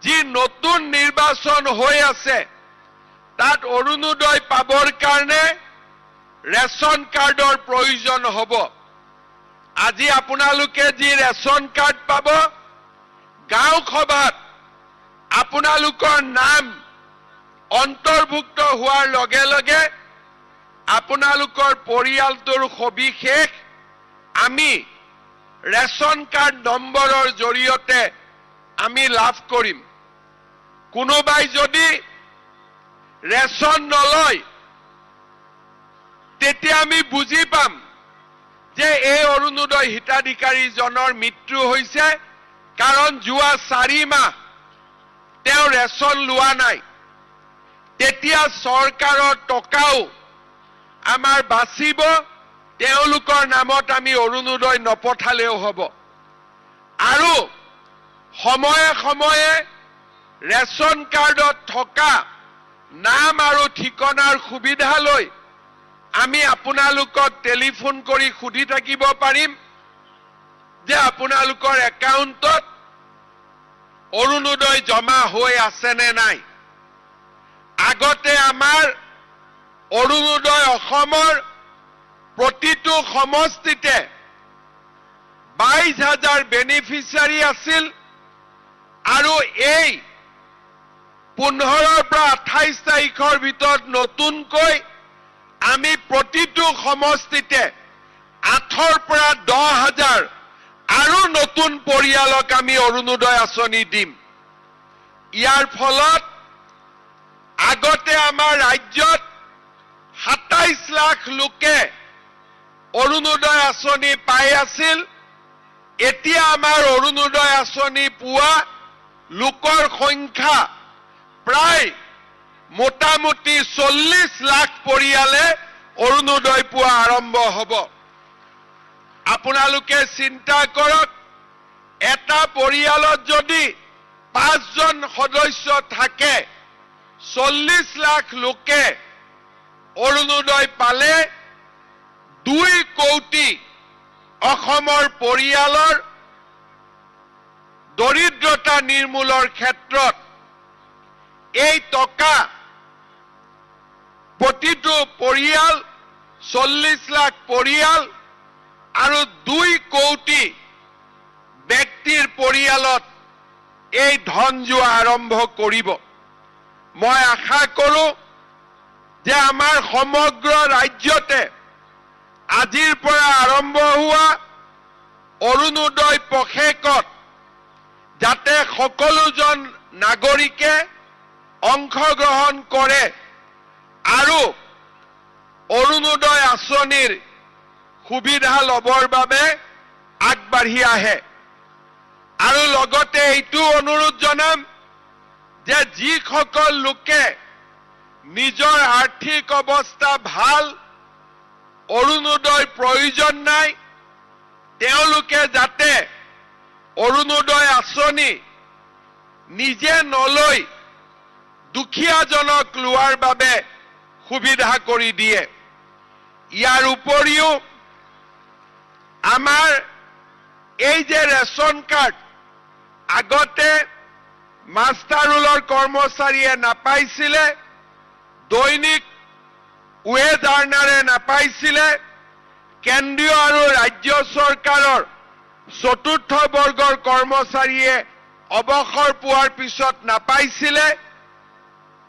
যি নতুন নিৰ্বাচন হৈ আছে তাত অৰুণোদয় পাবৰ কাৰণে ৰেচন কাৰ্ডৰ প্ৰয়োজন হ'ব। আজি আপোনালোকে যি ৰেচন কাৰ্ড পাব, গাঁও সভাত আপোনালোকৰ নাম অন্তৰ্ভুক্ত হোৱাৰ লগে লগে আপোনালোকৰ পৰিয়ালটোৰ সবিশেষ আমি ৰেচন কাৰ্ড নম্বৰৰ জৰিয়তে আমি লাভ কৰিম। কোনোবাই যদি ৰেচন নলয় তেতিয়া আমি বুজি পাম যে এই অৰুণোদয় হিতাধিকাৰীজনৰ মৃত্যু হৈছে, কাৰণ যোৱা 4 মাহ তেওঁ ৰেচন লোৱা নাই। তেতিয়া চৰকাৰৰ টকাও আমাৰ বাচিব, তেওঁলোকৰ নামত আমি অৰুণোদয় নপঠালেও হ'ব। আৰু সময়ে সময়ে ৰেচন কাৰ্ডত থকা নাম আৰু ঠিকনাৰ সুবিধা লৈ আমি আপোনালোকক টেলিফোন কৰি সুধি থাকিব পাৰিম যে আপোনালোকৰ একাউণ্টত অৰুণোদয় জমা হৈ আছে নে নাই। আগতে আমাৰ অৰুণোদয় অসমৰ প্ৰতিটো সমষ্টিতে 22,000 বেনিফিচিয়াৰী আছিল আৰু এই 15 পৰা 28 তাৰিখৰ ভিতৰত নতুনকৈ আমি প্ৰতিটো সমষ্টিতে 8 পৰা 10,000 আৰু নতুন পৰিয়ালক আমি অৰুণোদয় আঁচনি দিম। ইয়াৰ ফলত আগতে আমাৰ ৰাজ্যত 27 লাখ লোকে অৰুণোদয় আঁচনি পাই আছিল। এতিয়া আমাৰ অৰুণোদয় আঁচনি পোৱা লোকৰ সংখ্যা প্ৰায় মোটামুটি 40 লাখ পৰিয়ালে অৰুণোদয় পোৱা আৰম্ভ হ'ব। আপোনালোকে চিন্তা কৰক, এটা পৰিয়ালত যদি 5 জন সদস্য থাকে, 40 লাখ লোকে অৰুণোদয় পালে 2 কোটি অসমৰ পৰিয়ালৰ দৰিদ্ৰতা নিৰ্মূলৰ ক্ষেত্ৰত এই টকা প্ৰতিটো পৰিয়াল 40 লাখ পৰিয়াল আৰু 2 কোটি ব্যক্তিৰ পৰিয়ালত এই ধন যোৱা আৰম্ভ কৰিব। মই আশা কৰোঁ যে আমাৰ সমগ্ৰ ৰাজ্যতে আজিৰ পৰা আৰম্ভ হোৱা অৰুণোদয় পষেকত যাতে সকলোজন নাগৰিকে অংশগ্ৰহণ কৰে আৰু অৰুণোদয় আঁচনিৰ সুবিধা ল'বৰ বাবে আগবাঢ়ি আহে। আৰু লগতে এইটো অনুৰোধ জনাম যে যিসকল লোকে নিজৰ আৰ্থিক অৱস্থা ভাল, অৰুণোদয় প্ৰয়োজন নাই, তেওঁলোকে যাতে অৰুণোদয় আঁচনি নিজে নলৈ দুখীয়াজনক লোৱাৰ বাবে সুবিধা কৰি দিয়ে। ইয়াৰ উপৰিও আমাৰ এই যে ৰেচন কাৰ্ড আগতে মাষ্টাৰ ৰোলৰ কৰ্মচাৰীয়ে নাপাইছিলে, দৈনিক ৱেজ আৰ্ণাৰে নাপাইছিলে, কেন্দ্ৰীয় আৰু ৰাজ্য চৰকাৰৰ 4ৰ্থ বৰ্গৰ কৰ্মচাৰীয়ে অৱসৰ পোৱাৰ পিছত নাপাইছিলে,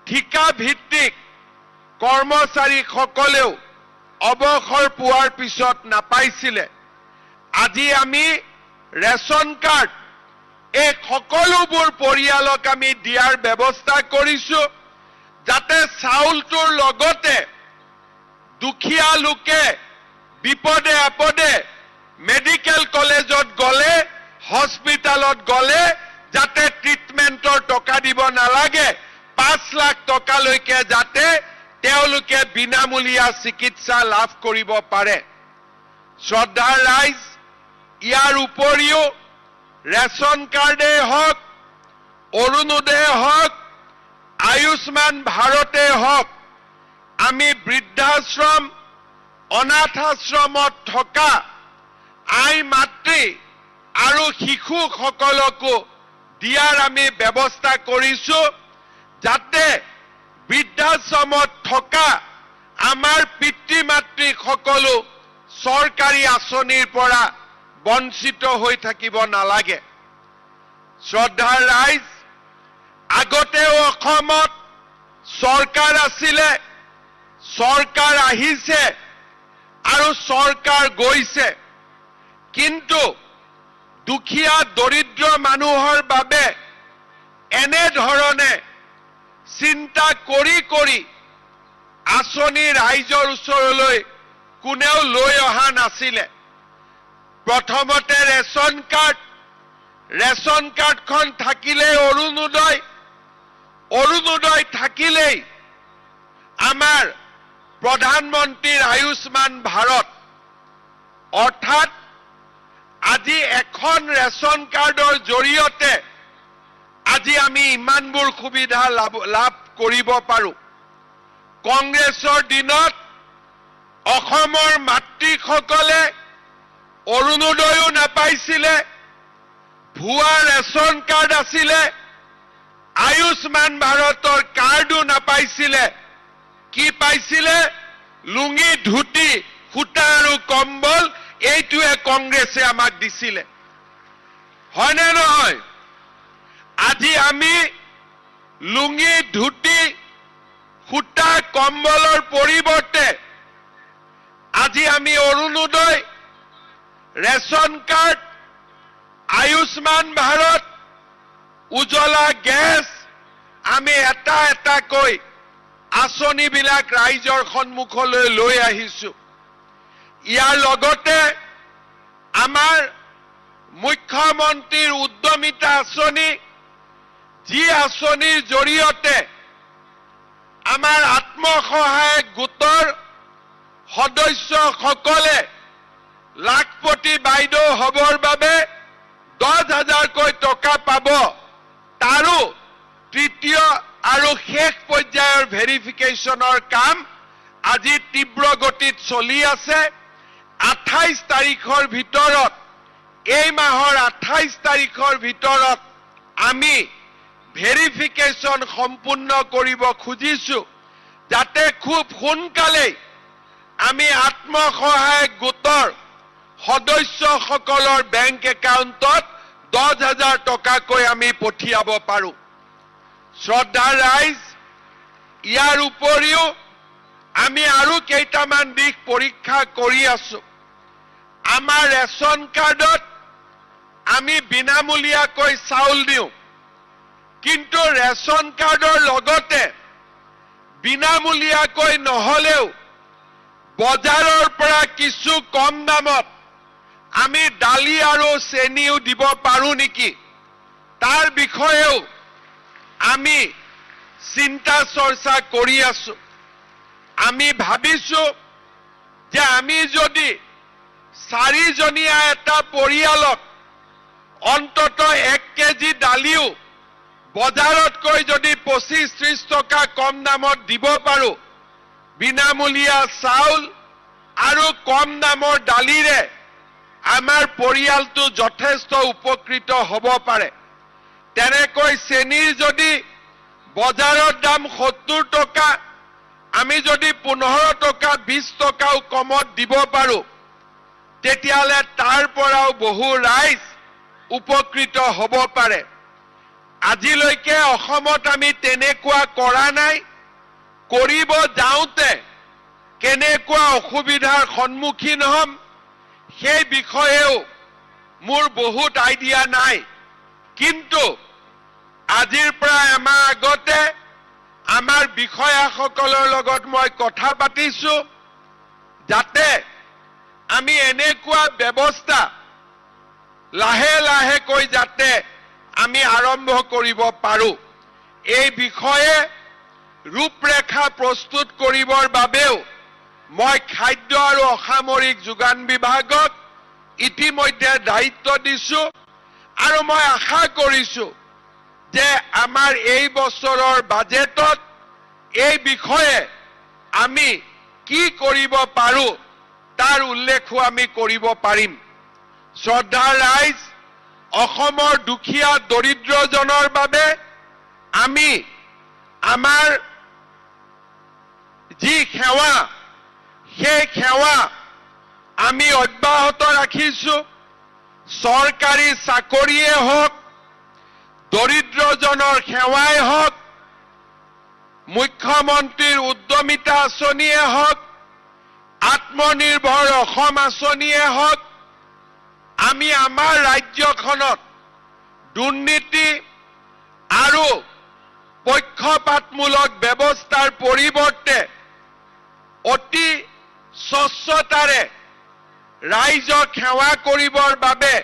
ঠিকা ভিত্তিক কৰ্মচাৰীসকলেও অৱসৰ পোৱাৰ পিছত নাপাইছিলে। আজি আমি ৰেচন কাৰ্ড এই সকলোবোৰ পৰিয়ালক আমি দিয়াৰ ব্যৱস্থা কৰিছোঁ, যাতে চাউলটোৰ লগতে দুখীয়া লোকে বিপদে আপদে মেডিকেল কলেজত গ'লে, হস্পিটালত গ'লে যাতে ট্ৰিটমেণ্টৰ টকা দিব নালাগে, 5 লাখ টকালৈকে যাতে তেওঁলোকে বিনামূলীয়া চিকিৎসা লাভ কৰিব পাৰে। শ্ৰদ্ধাৰ ৰাইজ, ইয়াৰ উপৰিও ৰেচন কাৰ্ডেই হওক, অৰুণোদয়ে হওক, আয়ুষ্মান ভাৰতে হওক, আমি বৃদ্ধাশ্ৰম, অনাথ আশ্ৰমত থকা আই মাতৃ আৰু শিশুসকলকো দিয়াৰ আমি ব্যৱস্থা কৰিছো যাতে বৃদ্ধাশ্ৰমত থকা আমাৰ পিতৃ মাতৃ সকলো চৰকাৰী আঁচনিৰ পৰা বঞ্চিত হৈ থাকিব নালাগে। শ্ৰদ্ধাৰ ৰাইজ, আগতেও অসমত চৰকাৰ আছিলে, চৰকাৰ আহিছে আৰু চৰকাৰ গৈছে, কিন্তু দুখীয়া দৰিদ্ৰ মানুহৰ বাবে এনেধৰণে চিন্তা কৰি কৰি আঁচনি ৰাইজৰ ওচৰলৈ কোনেও লৈ অহা নাছিলে। প্ৰথমতে ৰেচন কাৰ্ডখন থাকিলেই অৰুণোদয় থাকিলেই আমাৰ প্ৰধানমন্ত্ৰীৰ আয়ুষ্মান ভাৰত, অৰ্থাৎ আজি এখন ৰেচন কাৰ্ডৰ জৰিয়তে আজি আমি ইমানবোৰ সুবিধা লাভ কৰিব পাৰোঁ। কংগ্ৰেছৰ দিনত অসমৰ মাতৃসকলে অৰুণোদয়ো নাপাইছিলে, ভুৱা ৰেচন কাৰ্ড আছিলে, আয়ুষ্মান ভাৰতৰ কাৰ্ডো নাপাইছিলে। কি পাইছিলে? লুঙি, ধুতি, সূতা আৰু কম্বল, এইটোৱে কংগ্ৰেছে আমাক দিছিলে। হয়নে নহয়? আজি আমি লুঙি, ধুতি, সূতা, কম্বলৰ পৰিৱৰ্তে আজি আমি Arunodoi, ration card, Ayushman Bharat, Ujjwala gas, আমি এটা এটাকৈ আঁচনিবিলাক ৰাইজৰ সন্মুখলৈ লৈ আহিছো। ইয়াৰ লগতে আমাৰ মুখ্যমন্ত্ৰীৰ উদ্যমিতা আঁচনি, যি আঁচনিৰ জৰিয়তে আমাৰ আত্মসহায়ক গোটৰ সদস্যসকলে লাখপতি বাইদেউ হ'বৰ বাবে 10,000কৈ টকা পাব, তাৰো তৃতীয় আৰু শেষ পৰ্যায়ৰ ভেৰিফিকেশ্যনৰ কাম আজি তীব্ৰ গতিত চলি আছে। 28 তাৰিখৰ ভিতৰত, এই মাহৰ 28 তাৰিখৰ ভিতৰত আমি ভেৰিফিকেশ্যন সম্পূৰ্ণ কৰিব খুজিছো, যাতে খুব সোনকালেই আমি আত্মসহায়ক গোটৰ সদস্যসকলৰ বেংক একাউণ্টত 10,000 টকাকৈ আমি পঠিয়াব পাৰোঁ। শ্ৰদ্ধাৰ ৰাইজ, ইয়াৰ উপৰিও আমি আৰু কেইটামান দিশ পৰীক্ষা কৰি আছো। আমাৰ ৰেচন কাৰ্ডত আমি বিনামূলীয়াকৈ চাউল দিওঁ, কিন্তু ৰেচন কাৰ্ডৰ লগতে বিনামূলীয়াকৈ নহলেও বজাৰৰ পৰা কিছু কম দামত আমি দালি আৰু চেনিও দিব পাৰো নেকি, তাৰ বিষয়েও আমি চিন্তা চৰ্চা কৰি আছো। আমি ভাবিছো যে আমি যদি 4জনীয়া এটা পৰিয়ালক অন্তত 1 কেজি দালিও বজাৰতকৈ যদি 25-30 টকা কম দামত দিব পাৰো, বিনামূলীয়া চাউল আৰু কম দামৰ দালিৰে আমাৰ পৰিয়ালটো যথেষ্ট উপকৃত হ'ব পাৰে। তেনেকৈ চেনিৰ যদি বজাৰৰ দাম 70 টকা, আমি যদি 15 টকা 20 টকাও কমত দিব পাৰো, তেতিয়াহ'লে তাৰ পৰাও বহু ৰাইজ উপকৃত হ'ব পাৰে। আজিলৈকে অসমত আমি তেনেকুৱা কৰা নাই। কৰিব যাওঁতে কেনেকুৱা অসুবিধাৰ সন্মুখীন হ'ম, সেই বিষয়েও মোৰ বহুত আইডিয়া নাই, কিন্তু আজিৰ পৰা এমাহ আগতে আমাৰ বিষয়াসকলৰ লগত মই কথা পাতিছো, যাতে আমি এনেকুৱা ব্যৱস্থা লাহে লাহেকৈ যাতে আমি আৰম্ভ কৰিব পাৰো। এই বিষয়ে ৰূপৰেখা প্ৰস্তুত কৰিবৰ বাবেও মই খাদ্য আৰু অসামৰিক যোগান বিভাগক ইতিমধ্যে দায়িত্ব দিছো, আৰু মই আশা কৰিছো যে আমাৰ এই বছৰৰ বাজেটত এই বিষয়ে আমি কি কৰিব পাৰো তাৰ উল্লেখো আমি কৰিব পাৰিম। শ্ৰদ্ধাৰ ৰাইজ, অসমৰ দুখীয়া দৰিদ্ৰজনৰ বাবে আমি আমাৰ যি সেৱা সেই সেৱা আমি অব্যাহত ৰাখিছো। চৰকাৰী চাকৰিয়ে হওক, দৰিদ্ৰজনৰ সেৱাই হওক, মুখ্যমন্ত্ৰীৰ উদ্যমিতা আঁচনিয়ে হওক, আত্মনিৰ্ভৰ অসম আঁচনিয়ে হওক, আমি আমাৰ ৰাজ্যখনত দুৰ্নীতি আৰু পক্ষপাতমূলক ব্যৱস্থাৰ পৰিৱৰ্তে অতি স্বচ্ছতাৰে ৰাইজক সেৱা কৰিবৰ বাবে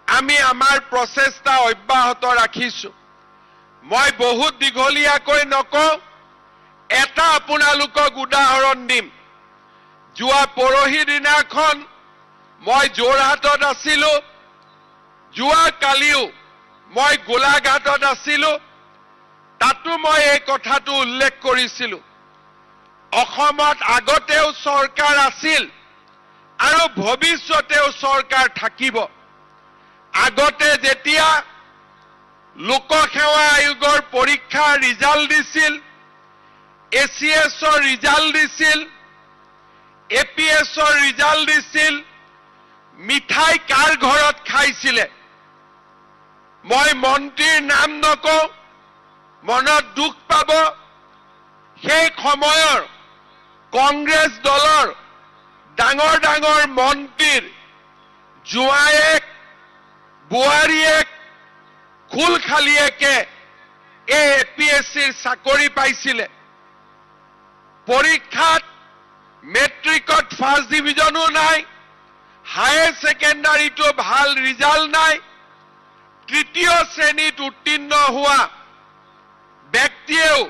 আমি আমাৰ প্ৰচেষ্টা অব্যাহত ৰাখিছো। মই বহুত দীঘলীয়াকৈ নকওঁ, এটা আপোনালোকক উদাহৰণ দিম। যোৱা পৰহি দিনাখন মই যোৰহাটত আছিলো, যোৱা কালিও মই গোলাঘাটত আছিলো, তাতো মই এই কথাটো উল্লেখ কৰিছিলো। অসমত আগতেও চৰকাৰ আছিল আৰু ভৱিষ্যতেও চৰকাৰ থাকিব। আগতে যেতিয়া লোকসেৱা আয়োগৰ পৰীক্ষাৰ ৰিজাল্ট দিছিল, ACSৰ ৰিজাল্ট দিছিল, APSৰ ৰিজাল্ট দিছিল, মিঠাই কাৰ ঘৰত খাইছিলে? মই মন্ত্ৰীৰ নাম নকওঁ, মনত দুখ পাব। সেই সময়ৰ কংগ্ৰেছ দলৰ ডাঙৰ ডাঙৰ মন্ত্ৰীৰ জোৱায়েক, বোৱাৰীয়েক, খুলখালিয়েকে এই APSCৰ চাকৰি পাইছিলে। পৰীক্ষাত মেট্ৰিকত ফাৰ্ষ্ট ডিভিজনো নাই, হায়াৰ ছেকেণ্ডাৰীটো ভাল ৰিজাল্ট নাই, তৃতীয় শ্ৰেণীত উত্তীৰ্ণ হোৱা ব্যক্তিয়েও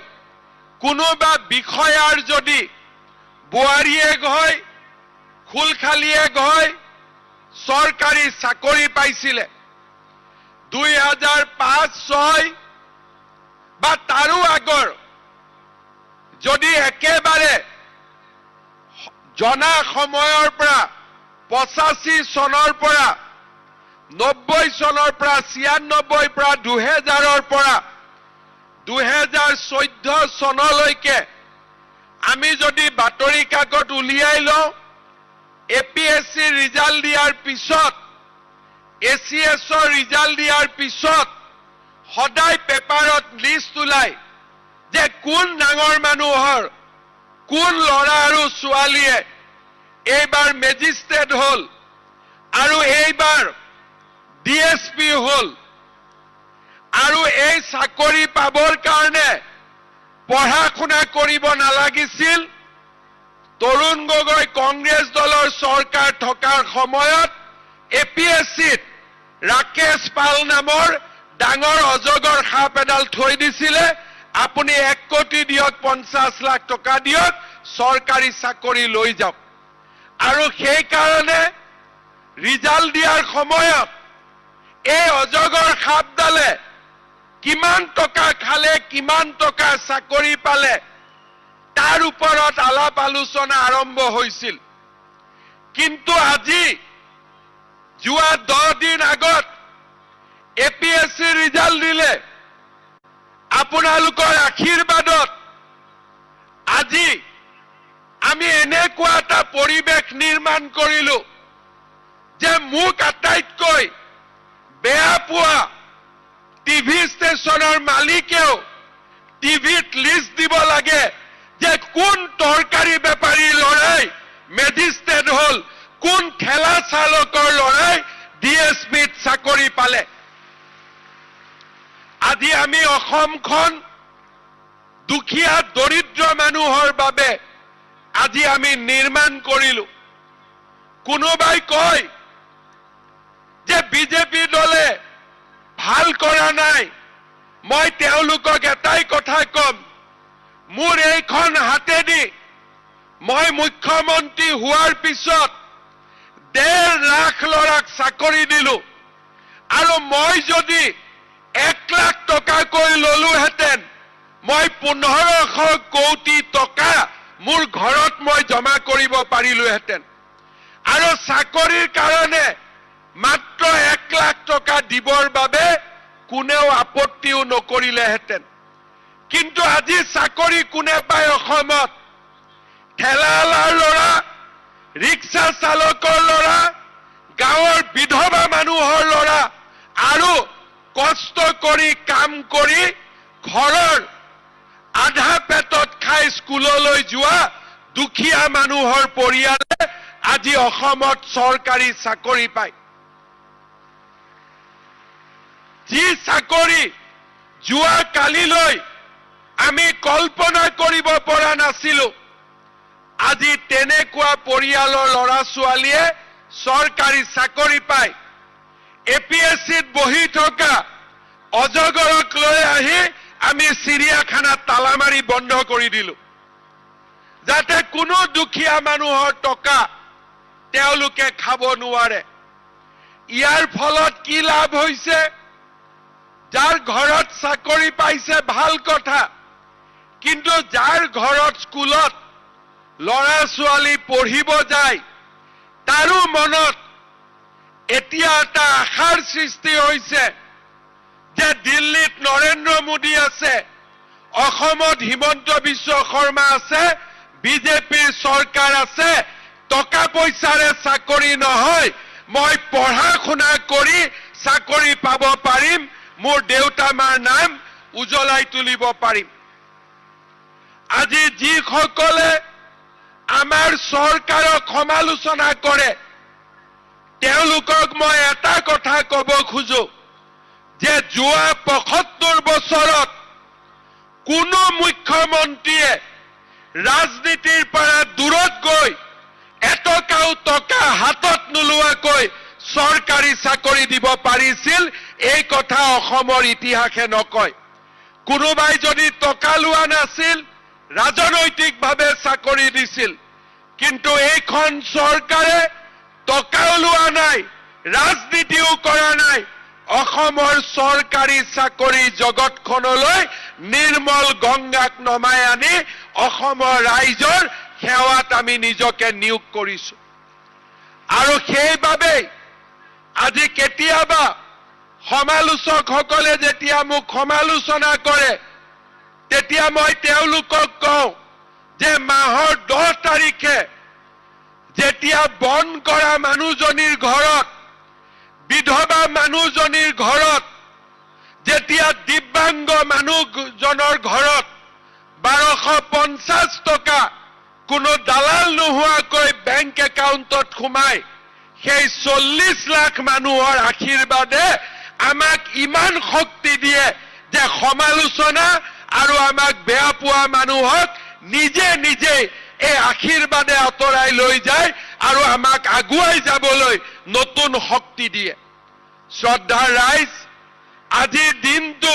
কোনোবা বিষয়াৰ যদি বোৱাৰীয়েক হয়, খুলখালিয়েক হয়, চৰকাৰী চাকৰি পাইছিলে। 2005-06 বা তাৰো আগৰ যদি একেবাৰে জনা সময়ৰ পৰা 85 চনৰ পৰা 90 চনৰ পৰা 96 পৰা 2000ৰ পৰা 2014 চনলৈকে আমি যদি বাতৰি কাকত উলিয়াই লওঁ, APSC ৰিজাল্ট দিয়াৰ পিছত, ACSৰ ৰিজাল্ট দিয়াৰ পিছত সদায় পেপাৰত লিষ্ট ওলাই যে কোন ডাঙৰ মানুহৰ, কোন ল'ৰা আৰু ছোৱালীয়ে এইবাৰ মেজিষ্ট্ৰেট হ'ল আৰু এইবাৰ DSP হ'ল। আৰু এই চাকৰি পাবৰ কাৰণে পঢ়া শুনা কৰিব নালাগিছিল। তৰুণ গগৈ কংগ্ৰেছ দলৰ চৰকাৰ থকাৰ সময়ত APSCত ৰাকেশ পাল নামৰ ডাঙৰ অজগৰ সাপ এডাল থৈ দিছিলে, আপুনি 1 কোটি দিয়ক, 50 লাখ টকা দিয়ক, চৰকাৰী চাকৰি লৈ যাওক। আৰু সেইকাৰণে ৰিজাল্ট দিয়াৰ সময়ত এই অজগৰ সাপডালে কিমান টকা খালে, কিমান টকা চাকৰি পালে, তাৰ ওপৰত আলাপ আলোচনা আৰম্ভ হৈছিল। কিন্তু আজি যোৱা 10 দিন আগত APSC ৰিজাল্ট দিলে। আপোনালোকৰ আশীৰ্বাদত আজি আমি এনেকুৱা এটা পৰিৱেশ নিৰ্মাণ কৰিলো যে মোক আটাইতকৈ বেয়া পোৱা টিভি ষ্টেচনৰ মালিকেও টিভিত লিষ্ট দিব লাগে যে কোন তৰকাৰী বেপাৰীৰ ল'ৰাই মেজিষ্ট্ৰেট হ'ল, কোন ঠেলা চালকৰ ল'ৰাই DSPত চাকৰি পালে। আজি আমি অসমখন দুখীয়া দৰিদ্ৰ মানুহৰ বাবে আজি আমি নিৰ্মাণ কৰিলো। কোনোবাই কয় যে বিজেপি দলে ভাল কৰা নাই। মই তেওঁলোকক এটাই কথা কম, মোৰ এইখন হাতেদি মই মুখ্যমন্ত্ৰী হোৱাৰ পিছত 1.5 লাখ ল'ৰাক চাকৰি দিলো। আৰু মই যদি 1 লাখ টকাকৈ ললোহেঁতেন, মই 1500 কোটি টকা মোৰ ঘৰত মই জমা কৰিব পাৰিলোহেঁতেন। আৰু চাকৰিৰ কাৰণে মাত্ৰ 1 লাখ টকা দিবৰ বাবে কোনেও আপত্তিও নকৰিলেহেঁতেন। কিন্তু আজি চাকৰি কোনে পায় অসমত? ঠেলাৱালাৰ ল'ৰা, ৰিক্সা চালকৰ ল'ৰা, গাঁৱৰ বিধৱা মানুহৰ ল'ৰা আৰু কষ্ট কৰি কাম কৰি ঘৰৰ আধা পেটত খাই স্কুললৈ যোৱা দুখীয়া মানুহৰ পৰিয়ালে আজি অসমত চৰকাৰী চাকৰি পায়। যি চাকৰি যোৱা কালিলৈ আমি কল্পনা কৰিব পৰা নাছিলো, আজি তেনেকুৱা পৰিয়ালৰ ল'ৰা ছোৱালীয়ে চৰকাৰী চাকৰি পায়। APSCত বহি থকা অজগৰক লৈ আহি আমি চিৰিয়াখানাত তালা মাৰি বন্ধ কৰি দিলো, যাতে কোনো দুখীয়া মানুহৰ টকা তেওঁলোকে খাব নোৱাৰে। ইয়াৰ ফলত কি লাভ হৈছে? যাৰ ঘৰত চাকৰি পাইছে ভাল কথা, কিন্তু যাৰ ঘৰত স্কুলত ল'ৰা ছোৱালী পঢ়িব যায় তাৰো মনত এতিয়া এটা আশাৰ সৃষ্টি হৈছে যে দিল্লীত নৰেন্দ্ৰ মোদী আছে, অসমত হিমন্ত বিশ্ব শৰ্মা আছে, বিজেপিৰ চৰকাৰ আছে, টকা পইচাৰে চাকৰি নহয়, মই পঢ়া শুনা কৰি চাকৰি পাব পাৰিম, মোৰ দেউতা মাৰ নাম উজ্বলাই তুলিব পাৰিম। আজি যিসকলে আমাৰ চৰকাৰক সমালোচনা কৰে তেওঁলোকক মই এটা কথা ক'ব খোজো যে যোৱা ৭৫ বছৰত কোনো মুখ্যমন্ত্ৰীয়ে ৰাজনীতিৰ পৰা দূৰত গৈ এটকাও টকা হাতত নোলোৱাকৈ চৰকাৰী চাকৰি দিব পাৰিছিল, এই কথা অসমৰ ইতিহাসে নকয়। কোনোবাই যদি টকা লোৱা নাছিল, ৰাজনৈতিকভাৱে চাকৰি দিছিল, কিন্তু এইখন চৰকাৰে টকাও লোৱা নাই, ৰাজনীতিও কৰা নাই। অসমৰ চৰকাৰী চাকৰি জগতখনলৈ নিৰ্মল গংগাক নমাই আনি অসমৰ ৰাইজৰ সেৱাত আমি নিজকে নিয়োগ কৰিছো। আৰু সেইবাবেই আজি কেতিয়াবা সমালোচকসকলে যেতিয়া মোক সমালোচনা কৰে তেতিয়া মই তেওঁলোকক কওঁ যে মাহৰ 10 তাৰিখে যেতিয়া বন কৰা মানুহজনীৰ ঘৰত, বিধৱা মানুহজনীৰ ঘৰত, যেতিয়া দিব্যাংগ মানুহজনৰ ঘৰত 1250 টকা কোনো দালাল নোহোৱাকৈ বেংক একাউণ্টত সোমাই, সেই 40 লাখ মানুহৰ আশীৰ্বাদে আমাক ইমান শক্তি দিয়ে যে সমালোচনা আৰু আমাক বেয়া পোৱা মানুহক নিজে নিজে এই আশীৰ্বাদে আঁতৰাই লৈ যায় আৰু আমাক আগুৱাই যাবলৈ নতুন শক্তি দিয়ে। শ্ৰদ্ধাৰ ৰাইজ, আজিৰ দিনটো